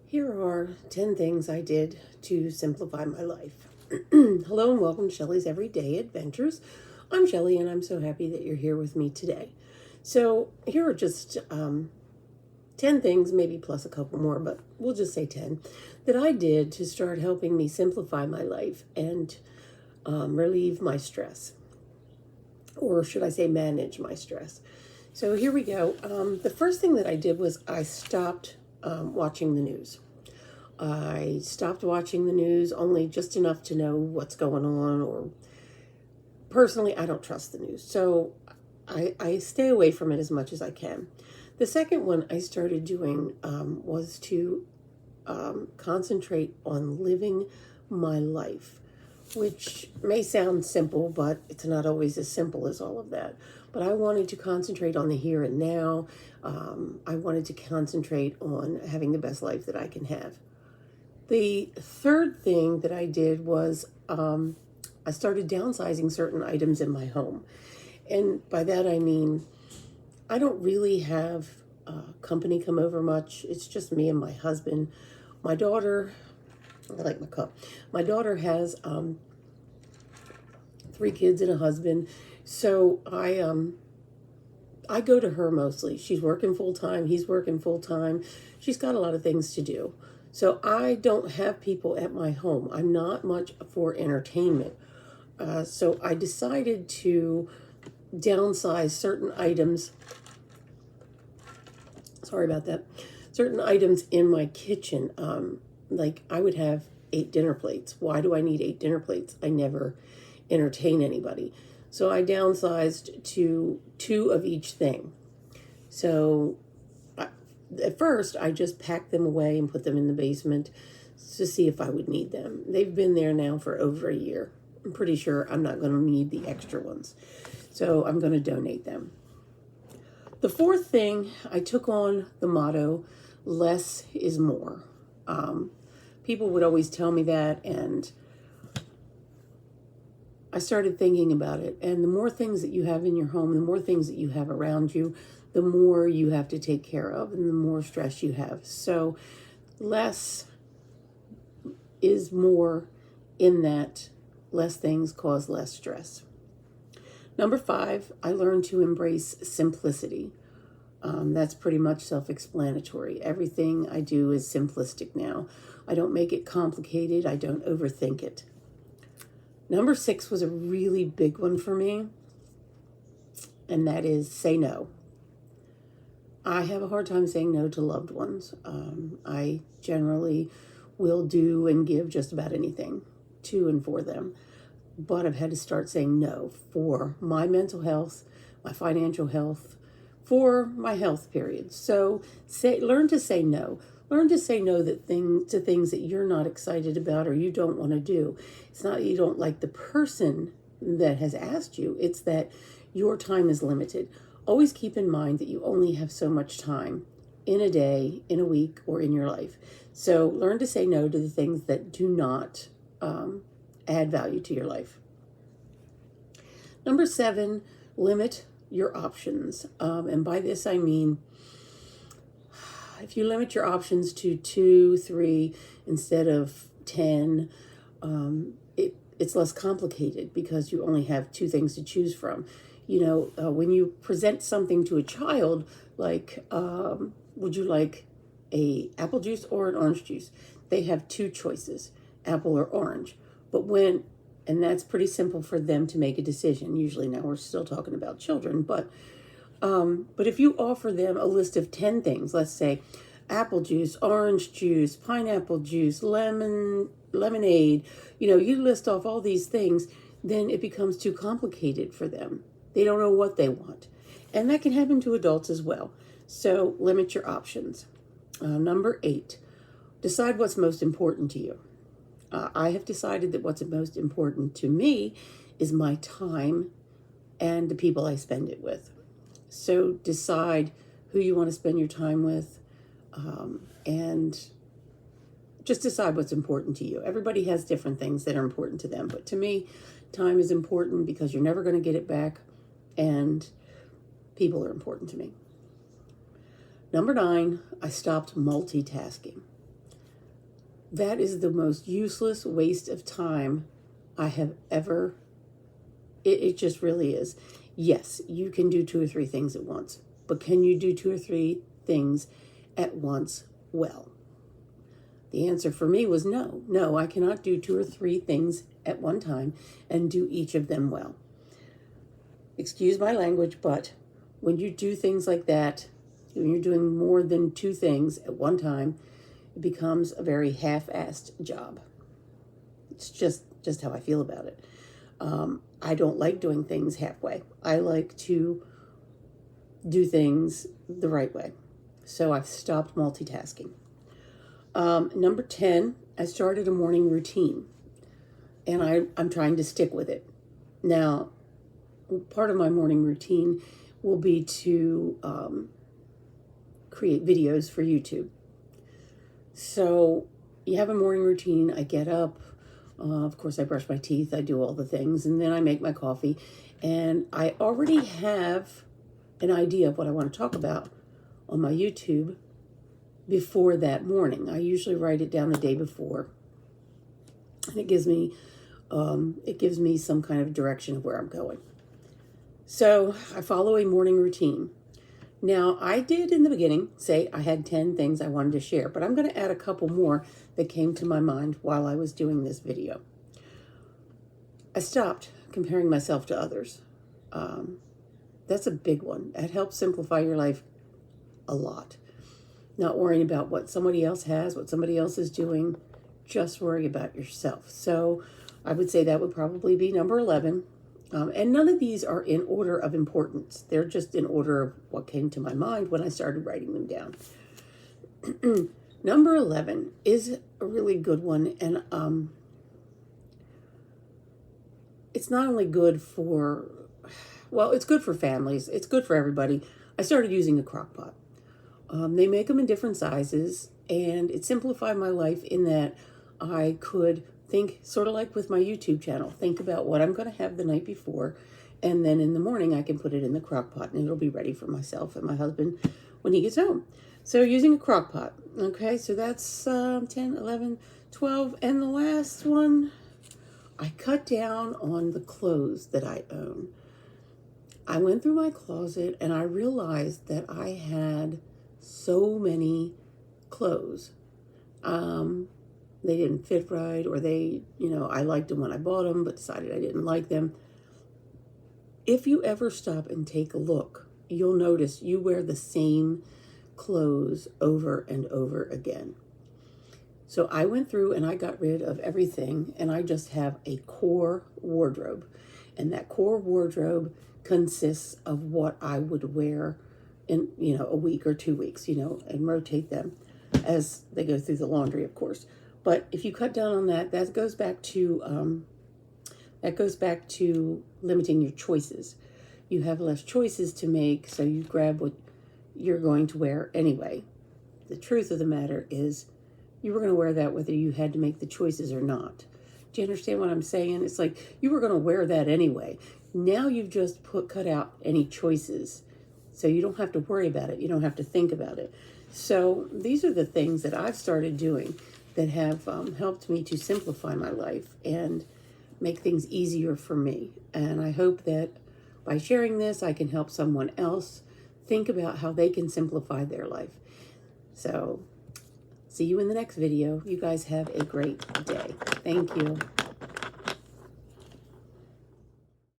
Here are 10 things I did to simplify my life. Hello and welcome to Shelley's Everyday Adventures. I'm Shelley and I'm so happy that you're here with me today. So, here are just 10 things, maybe plus a couple more, but we'll just say 10, that I did to start helping me simplify my life and relieve my stress. Or should I say, manage my stress. So, here we go. The first thing that I did was I stopped watching the news. I stopped watching the news only just enough to know what's going on, or personally, I don't trust the news. So I stay away from it as much as I can. The second one I started doing was to concentrate on living my life, which may sound simple, but it's not always as simple as all of that. But I wanted to concentrate on the here and now. I wanted to concentrate on having the best life that I can have. The third thing that I did was I started downsizing certain items in my home. And by that I mean, I don't really have company come over much. It's just me and my husband. My daughter, I like my cup. My daughter has 3 kids and a husband. So I go to her mostly. She's working full time. He's working full time. She's got a lot of things to do. So I don't have people at my home. I'm not much for entertainment. So I decided to downsize certain items. Sorry about that. Certain items in my kitchen. Like I would have 8 dinner plates. Why do I need 8 dinner plates? I never entertain anybody. So I downsized to 2 of each thing. So at first, I just packed them away and put them in the basement to see if I would need them. They've been there now for over a year. I'm pretty sure I'm not going to need the extra ones. So I'm going to donate them. The fourth thing, I took on the motto, less is more. People would always tell me that, and I started thinking about it. And the more things that you have in your home, the more things that you have around you, the more you have to take care of and the more stress you have. So less is more, in that less things cause less stress. Number 5, I learned to embrace simplicity. That's pretty much self-explanatory. Everything I do is simplistic now. I don't make it complicated. I don't overthink it. Number 6 was a really big one for me, and that is say no. I have a hard time saying no to loved ones. I generally will do and give just about anything to and for them. But I've had to start saying no for my mental health, my financial health, for my health period. So learn to say no. Learn to say no to things that you're not excited about or you don't want to do. It's not that you don't like the person that has asked you. It's that your time is limited. Always keep in mind that you only have so much time in a day, in a week, or in your life. So learn to say no to the things that do not add value to your life. Number 7, limit your options. And by this I mean, if you limit your options to 2, 3 instead of 10, it's less complicated because you only have 2 things to choose from. You know, when you present something to a child, like, would you like a apple juice or an orange juice? They have 2 choices, apple or orange. And that's pretty simple for them to make a decision. Usually now we're still talking about children, but if you offer them a list of 10 things, let's say apple juice, orange juice, pineapple juice, lemonade, you list off all these things, then it becomes too complicated for them. They don't know what they want. And that can happen to adults as well. So limit your options. Number 8, decide what's most important to you. I have decided that what's most important to me is my time and the people I spend it with. So decide who you want to spend your time with, and just decide what's important to you. Everybody has different things that are important to them, but to me, time is important because you're never going to get it back, and people are important to me. Number 9, I stopped multitasking. That is the most useless waste of time I have ever. It just really is. Yes, you can do 2 or 3 things at once, but can you do 2 or 3 things at once well? The answer for me was no. No, I cannot do 2 or 3 things at one time and do each of them well. Excuse my language, but when you do things like that, when you're doing more than 2 things at one time, it becomes a very half-assed job. It's just how I feel about it. I don't like doing things halfway. I like to do things the right way. So I've stopped multitasking. Number 10, I started a morning routine, and I'm trying to stick with it. Now, part of my morning routine will be to create videos for YouTube. So you have a morning routine. I get up. Of course, I brush my teeth. I do all the things. And then I make my coffee. And I already have an idea of what I want to talk about on my YouTube before that morning. I usually write it down the day before. And it gives me some kind of direction of where I'm going. So I follow a morning routine. Now, I did in the beginning say I had 10 things I wanted to share, but I'm going to add a couple more that came to my mind while I was doing this video. I stopped comparing myself to others. That's a big one. That helps simplify your life a lot. Not worrying about what somebody else has, what somebody else is doing, just worry about yourself. So I would say that would probably be number 11. And none of these are in order of importance. They're just in order of what came to my mind when I started writing them down. Number 11 is a really good one. And it's not only good for, well, it's good for families. It's good for everybody. I started using a crock pot. They make them in different sizes. And it simplified my life in that I could think, sort of like with my YouTube channel, think about what I'm going to have the night before, and then in the morning I can put it in the crock pot and it'll be ready for myself and my husband when he gets home. So using a crock pot. Okay, so that's 10, 11, 12, and the last one, I cut down on the clothes that I own. I went through my closet and I realized that I had so many clothes. They didn't fit right, or they, I liked them when I bought them, but decided I didn't like them. If you ever stop and take a look, you'll notice you wear the same clothes over and over again. So I went through and I got rid of everything, and I just have a core wardrobe. And that core wardrobe consists of what I would wear in, a week or 2 weeks, and rotate them as they go through the laundry, of course. But if you cut down on that, that goes back to limiting your choices. You have less choices to make, so you grab what you're going to wear anyway. The truth of the matter is, you were going to wear that whether you had to make the choices or not. Do you understand what I'm saying? It's like you were going to wear that anyway. Now you've just cut out any choices, so you don't have to worry about it. You don't have to think about it. So these are the things that I've started doing that have helped me to simplify my life and make things easier for me. And I hope that by sharing this, I can help someone else think about how they can simplify their life. So see you in the next video. You guys have a great day. Thank you.